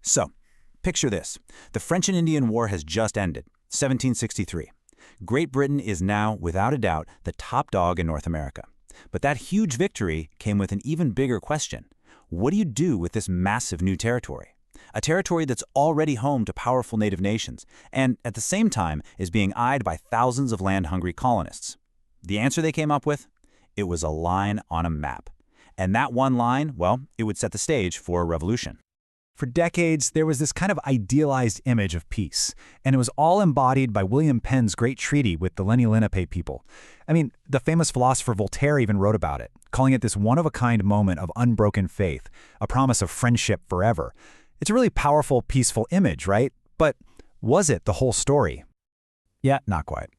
So, picture this. The French and Indian War has just ended, 1763. Great Britain is now, without a doubt, the top dog in North America. But that huge victory came with an even bigger question. What do you do with this massive new territory? A territory that's already home to powerful native nations, and at the same time is being eyed by thousands of land-hungry colonists. The answer they came up with? It was a line on a map. And that one line, well, it would set the stage for a revolution. For decades, there was this kind of idealized image of peace, and it was all embodied by William Penn's great treaty with the ALineOnAMap people. I mean, the famous philosopher Voltaire even wrote about it, calling it this one-of-a-kind moment of unbroken faith, a promise of friendship forever. It's a really powerful, peaceful image, right? But was it the whole story? Yeah, not quite.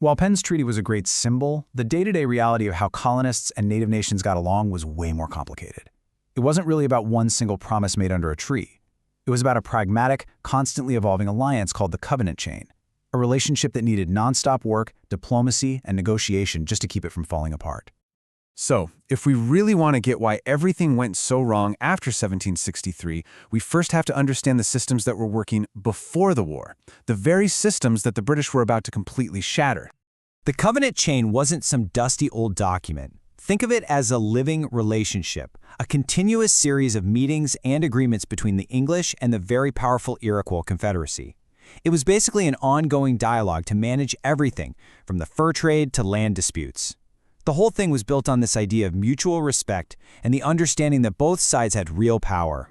While Penn's treaty was a great symbol, the day-to-day reality of how colonists and native nations got along was way more complicated. It wasn't really about one single promise made under a tree. It was about a pragmatic, constantly evolving alliance called the covenant chain, a relationship that needed nonstop work, diplomacy, and negotiation just to keep it from falling apart. So, if we really want to get why everything went so wrong after 1763, we first have to understand the systems that were working before the war, the very systems that the British were about to completely shatter. The covenant chain wasn't some dusty old document. Think of it as a living relationship, a continuous series of meetings and agreements between the English and the very powerful Iroquois Confederacy. It was basically an ongoing dialogue to manage everything, from the fur trade to land disputes. The whole thing was built on this idea of mutual respect and the understanding that both sides had real power.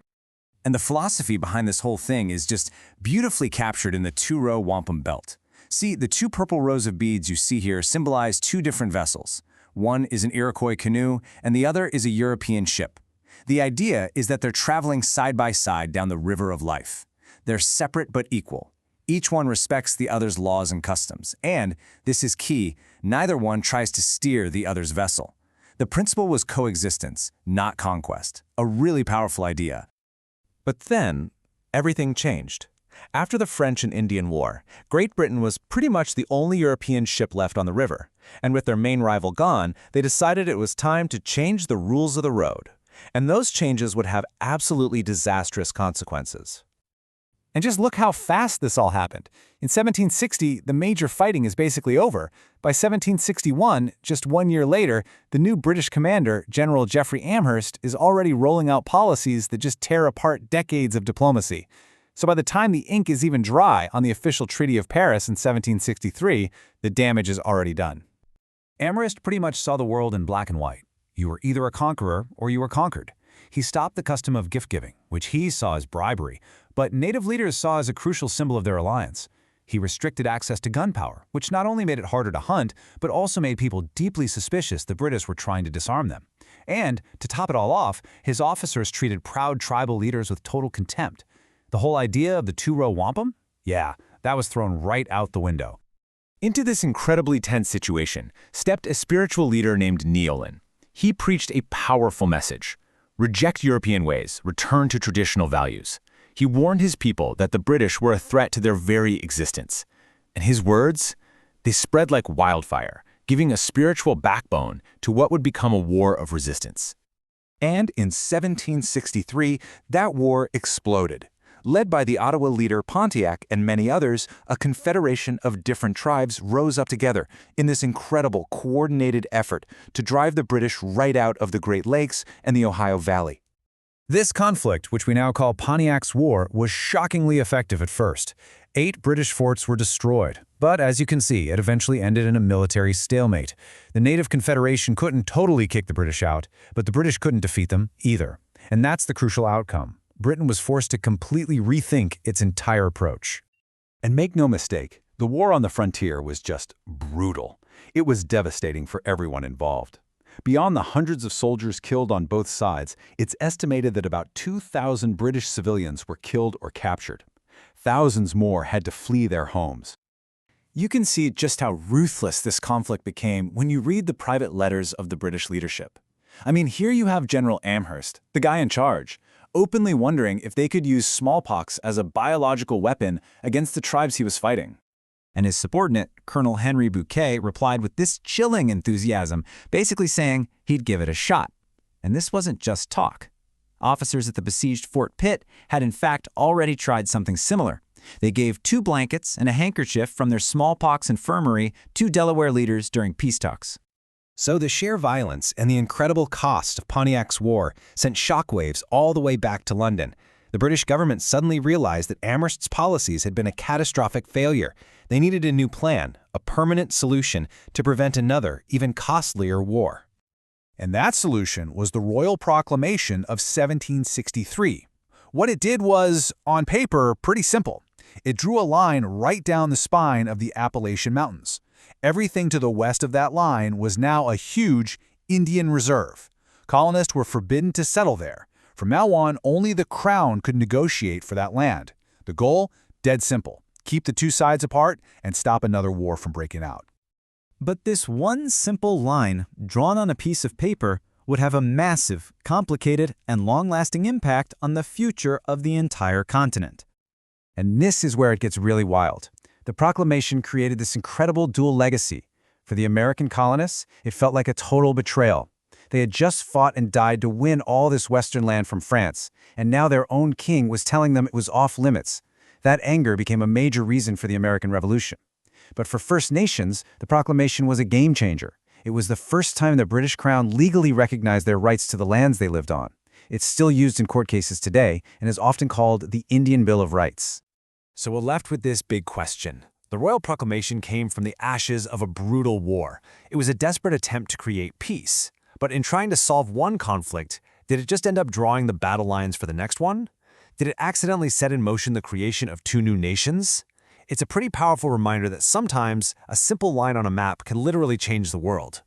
And the philosophy behind this whole thing is just beautifully captured in the two-row wampum belt. See, the two purple rows of beads you see here symbolize two different vessels. One is an Iroquois canoe, and the other is a European ship. The idea is that they're traveling side by side down the river of life. They're separate but equal. Each one respects the other's laws and customs, and, this is key, neither one tries to steer the other's vessel. The principle was coexistence, not conquest. A really powerful idea. But then, everything changed. After the French and Indian War, Great Britain was pretty much the only European ship left on the river, and with their main rival gone, they decided it was time to change the rules of the road. And those changes would have absolutely disastrous consequences. And just look how fast this all happened. In 1760, the major fighting is basically over. By 1761, just 1 year later, the new British commander, General Geoffrey Amherst, is already rolling out policies that just tear apart decades of diplomacy. So by the time the ink is even dry on the official Treaty of Paris in 1763, the damage is already done. Amherst pretty much saw the world in black and white. You were either a conqueror or you were conquered. He stopped the custom of gift-giving, which he saw as bribery, but native leaders saw as a crucial symbol of their alliance. He restricted access to gunpowder, which not only made it harder to hunt, but also made people deeply suspicious the British were trying to disarm them. And, to top it all off, his officers treated proud tribal leaders with total contempt. The whole idea of the two-row wampum? Yeah, that was thrown right out the window. Into this incredibly tense situation stepped a spiritual leader named Neolin. He preached a powerful message. Reject European ways, return to traditional values. He warned his people that the British were a threat to their very existence. And his words? They spread like wildfire, giving a spiritual backbone to what would become a war of resistance. And in 1763, that war exploded. Led by the Ottawa leader Pontiac and many others, a confederation of different tribes rose up together in this incredible coordinated effort to drive the British right out of the Great Lakes and the Ohio Valley. This conflict, which we now call Pontiac's War, was shockingly effective at first. 8 British forts were destroyed, but as you can see, it eventually ended in a military stalemate. The Native Confederation couldn't totally kick the British out, but the British couldn't defeat them either. And that's the crucial outcome. Britain was forced to completely rethink its entire approach. And make no mistake, the war on the frontier was just brutal. It was devastating for everyone involved. Beyond the hundreds of soldiers killed on both sides, it's estimated that about 2,000 British civilians were killed or captured. Thousands more had to flee their homes. You can see just how ruthless this conflict became when you read the private letters of the British leadership. I mean, here you have General Amherst, the guy in charge, openly wondering if they could use smallpox as a biological weapon against the tribes he was fighting. And his subordinate, Colonel Henry Bouquet, replied with this chilling enthusiasm, basically saying he'd give it a shot. And this wasn't just talk. Officers at the besieged Fort Pitt had in fact already tried something similar. They gave 2 blankets and a handkerchief from their smallpox infirmary to Delaware leaders during peace talks. So the sheer violence and the incredible cost of Pontiac's war sent shockwaves all the way back to London. The British government suddenly realized that Amherst's policies had been a catastrophic failure. They needed a new plan, a permanent solution to prevent another, even costlier war. And that solution was the Royal Proclamation of 1763. What it did was, on paper, pretty simple. It drew a line right down the spine of the Appalachian Mountains. Everything to the west of that line was now a huge Indian reserve. Colonists were forbidden to settle there. From now on, only the Crown could negotiate for that land. The goal? Dead simple. Keep the two sides apart and stop another war from breaking out. But this one simple line, drawn on a piece of paper, would have a massive, complicated, and long-lasting impact on the future of the entire continent. And this is where it gets really wild. The proclamation created this incredible dual legacy. For the American colonists, it felt like a total betrayal. They had just fought and died to win all this western land from France, and now their own king was telling them it was off limits. That anger became a major reason for the American Revolution. But for First Nations, the proclamation was a game changer. It was the first time the British Crown legally recognized their rights to the lands they lived on. It's still used in court cases today and is often called the Indian Bill of Rights. So we're left with this big question. The Royal Proclamation came from the ashes of a brutal war. It was a desperate attempt to create peace. But in trying to solve one conflict, did it just end up drawing the battle lines for the next one? Did it accidentally set in motion the creation of 2 new nations? It's a pretty powerful reminder that sometimes a simple line on a map can literally change the world.